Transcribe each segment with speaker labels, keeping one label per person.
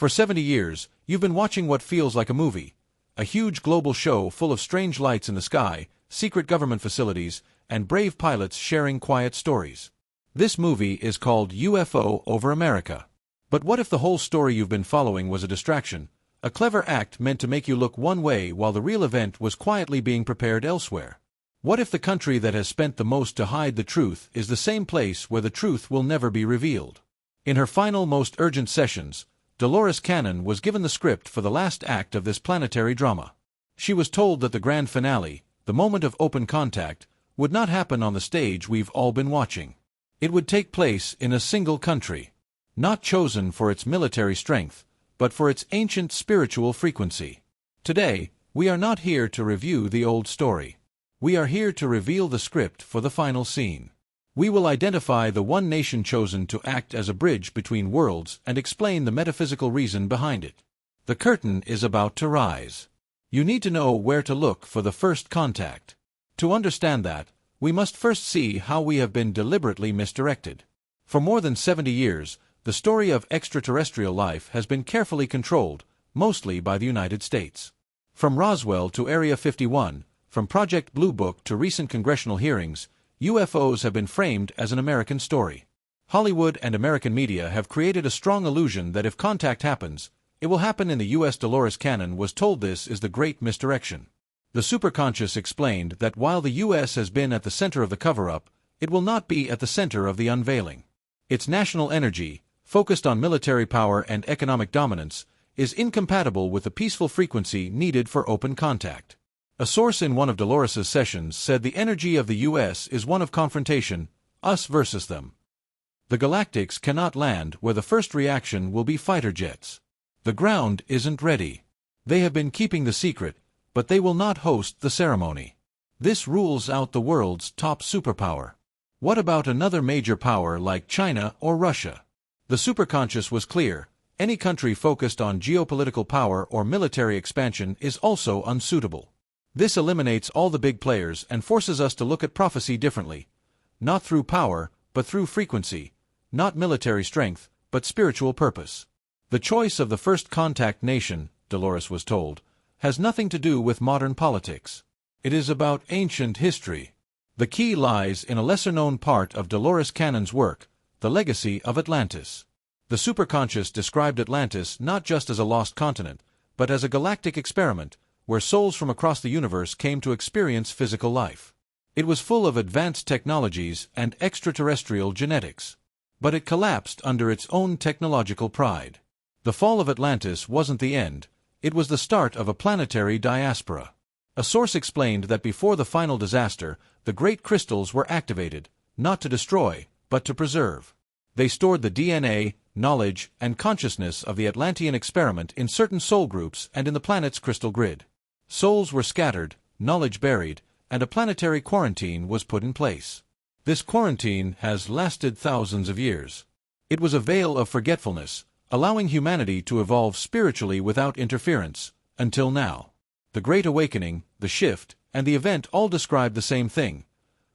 Speaker 1: For 70 years, you've been watching what feels like a movie. A huge global show full of strange lights in the sky, secret government facilities, and brave pilots sharing quiet stories. This movie is called UFO Over America. But what if the whole story you've been following was a distraction, a clever act meant to make you look one way while the real event was quietly being prepared elsewhere? What if the country that has spent the most to hide the truth is the same place where the truth will never be revealed? In her final, most urgent sessions, Dolores Cannon was given the script for the last act of this planetary drama. She was told that the grand finale, the moment of open contact, would not happen on the stage we've all been watching. It would take place in a single country, not chosen for its military strength, but for its ancient spiritual frequency. Today, we are not here to review the old story. We are here to reveal the script for the final scene. We will identify the one nation chosen to act as a bridge between worlds and explain the metaphysical reason behind it. The curtain is about to rise. You need to know where to look for the first contact. To understand that, we must first see how we have been deliberately misdirected. For more than 70 years, the story of extraterrestrial life has been carefully controlled, mostly by the United States. From Roswell to Area 51, from Project Blue Book to recent congressional hearings, UFOs have been framed as an American story. Hollywood and American media have created a strong illusion that if contact happens, it will happen in the U.S. Dolores Cannon was told this is the great misdirection. The superconscious explained that while the U.S. has been at the center of the cover-up, it will not be at the center of the unveiling. Its national energy, focused on military power and economic dominance, is incompatible with the peaceful frequency needed for open contact. A source in one of Dolores' sessions said the energy of the U.S. is one of confrontation, us versus them. The Galactics cannot land where the first reaction will be fighter jets. The ground isn't ready. They have been keeping the secret, but they will not host the ceremony. This rules out the world's top superpower. What about another major power like China or Russia? The superconscious was clear. Any country focused on geopolitical power or military expansion is also unsuitable. This eliminates all the big players and forces us to look at prophecy differently. Not through power, but through frequency. Not military strength, but spiritual purpose. The choice of the first contact nation, Dolores was told, has nothing to do with modern politics. It is about ancient history. The key lies in a lesser-known part of Dolores Cannon's work, the legacy of Atlantis. The superconscious described Atlantis not just as a lost continent, but as a galactic experiment, where souls from across the universe came to experience physical life. It was full of advanced technologies and extraterrestrial genetics. But it collapsed under its own technological pride. The fall of Atlantis wasn't the end, it was the start of a planetary diaspora. A source explained that before the final disaster, the great crystals were activated, not to destroy, but to preserve. They stored the DNA, knowledge, and consciousness of the Atlantean experiment in certain soul groups and in the planet's crystal grid. Souls were scattered, knowledge buried, and a planetary quarantine was put in place. This quarantine has lasted thousands of years. It was a veil of forgetfulness, allowing humanity to evolve spiritually without interference, until now. The Great Awakening, the shift, and the event all describe the same thing: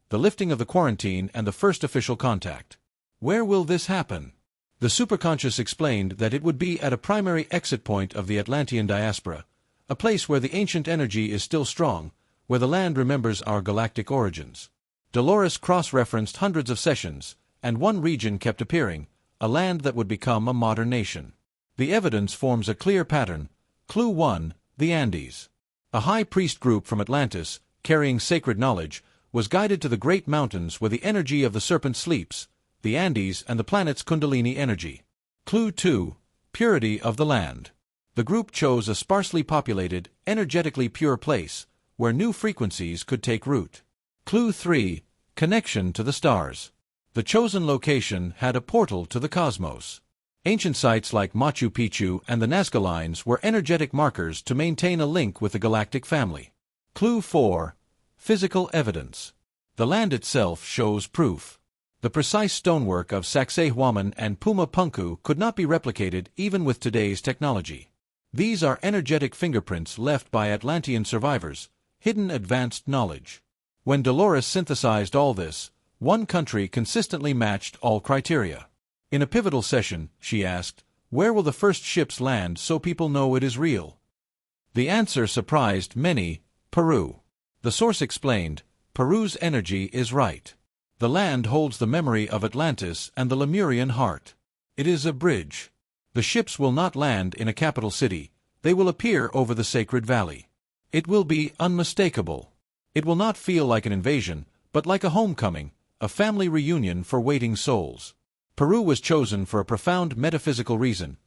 Speaker 1: the lifting of the quarantine and the first official contact. Where will this happen? The superconscious explained that it would be at a primary exit point of the Atlantean diaspora, a place where the ancient energy is still strong, where the land remembers our galactic origins. Dolores cross-referenced hundreds of sessions, and one region kept appearing, a land that would become a modern nation. The evidence forms a clear pattern. Clue 1, the Andes. A high priest group from Atlantis, carrying sacred knowledge, was guided to the great mountains where the energy of the serpent sleeps, the Andes and the planet's Kundalini energy. Clue 2, purity of the land. The group chose a sparsely populated, energetically pure place, where new frequencies could take root. Clue 3, connection to the stars. The chosen location had a portal to the cosmos. Ancient sites like Machu Picchu and the Nazca Lines were energetic markers to maintain a link with the galactic family. Clue 4, physical evidence. The land itself shows proof. The precise stonework of Sacsayhuaman and Puma Punku could not be replicated even with today's technology. These are energetic fingerprints left by Atlantean survivors, hidden advanced knowledge. When Dolores synthesized all this, one country consistently matched all criteria. In a pivotal session, she asked, Where will the first ships land so people know it is real? The answer surprised many: Peru. The source explained, Peru's energy is right. The land holds the memory of Atlantis and the Lemurian heart. It is a bridge. The ships will not land in a capital city, they will appear over the sacred valley. It will be unmistakable. It will not feel like an invasion, but like a homecoming, a family reunion for waiting souls. Peru was chosen for a profound metaphysical reason.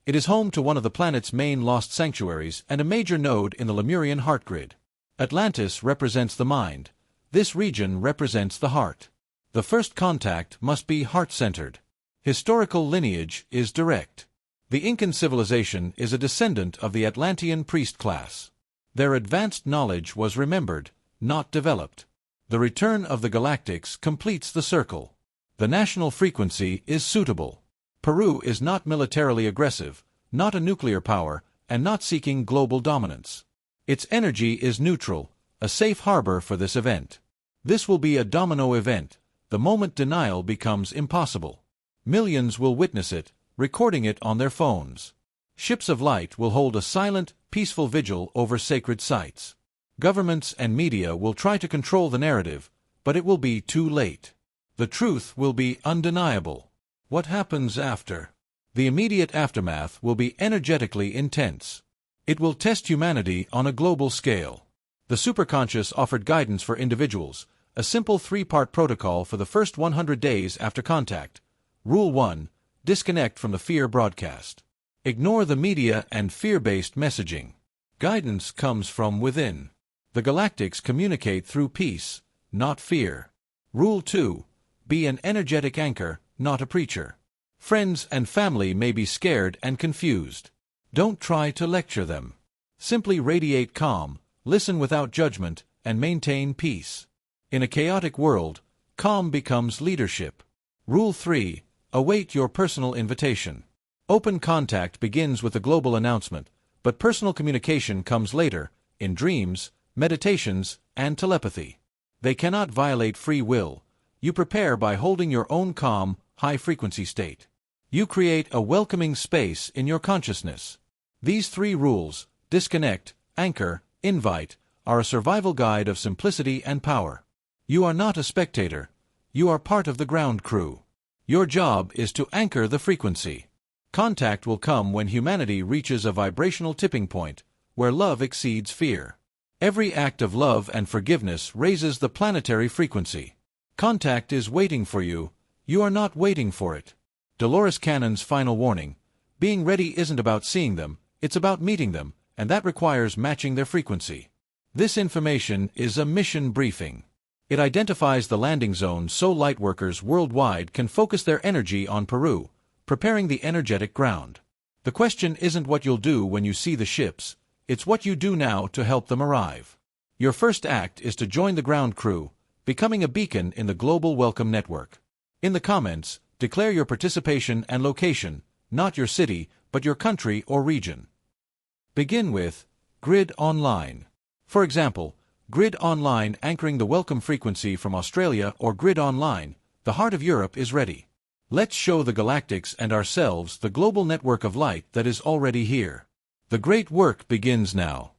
Speaker 1: It is home to one of the planet's main lost sanctuaries and a major node in the Lemurian heart grid. Atlantis represents the mind. This region represents the heart. The first contact must be heart-centered. Historical lineage is direct. The Incan civilization is a descendant of the Atlantean priest class. Their advanced knowledge was remembered, not developed. The return of the Galactics completes the circle. The national frequency is suitable. Peru is not militarily aggressive, not a nuclear power, and not seeking global dominance. Its energy is neutral, a safe harbor for this event. This will be a domino event, the moment denial becomes impossible. Millions will witness it, recording it on their phones. Ships of light will hold a silent, peaceful vigil over sacred sites. Governments and media will try to control the narrative, but it will be too late. The truth will be undeniable. What happens after? The immediate aftermath will be energetically intense. It will test humanity on a global scale. The superconscious offered guidance for individuals, a simple 3-part protocol for the first 100 days after contact. Rule 1. Disconnect from the fear broadcast. Ignore the media and fear-based messaging. Guidance comes from within. The Galactics communicate through peace, not fear. Rule 2. Be an energetic anchor, not a preacher. Friends and family may be scared and confused. Don't try to lecture them. Simply radiate calm, listen without judgment, and maintain peace. In a chaotic world, calm becomes leadership. Rule 3. Await your personal invitation. Open contact begins with a global announcement, but personal communication comes later, in dreams, meditations, and telepathy. They cannot violate free will. You prepare by holding your own calm, high-frequency state. You create a welcoming space in your consciousness. These 3 rules, disconnect, anchor, invite, are a survival guide of simplicity and power. You are not a spectator. You are part of the ground crew. Your job is to anchor the frequency. Contact will come when humanity reaches a vibrational tipping point, where love exceeds fear. Every act of love and forgiveness raises the planetary frequency. Contact is waiting for you. You are not waiting for it. Dolores Cannon's final warning: being ready isn't about seeing them, it's about meeting them, and that requires matching their frequency. This information is a mission briefing. It identifies the landing zone so lightworkers worldwide can focus their energy on Peru, preparing the energetic ground. The question isn't what you'll do when you see the ships, it's what you do now to help them arrive. Your first act is to join the ground crew, becoming a beacon in the global welcome network. In the comments, declare your participation and location, not your city, but your country or region. Begin with Grid Online. For example, Grid Online anchoring the welcome frequency from Australia, or Grid Online, the heart of Europe is ready. Let's show the Galactics and ourselves the global network of light that is already here. The great work begins now.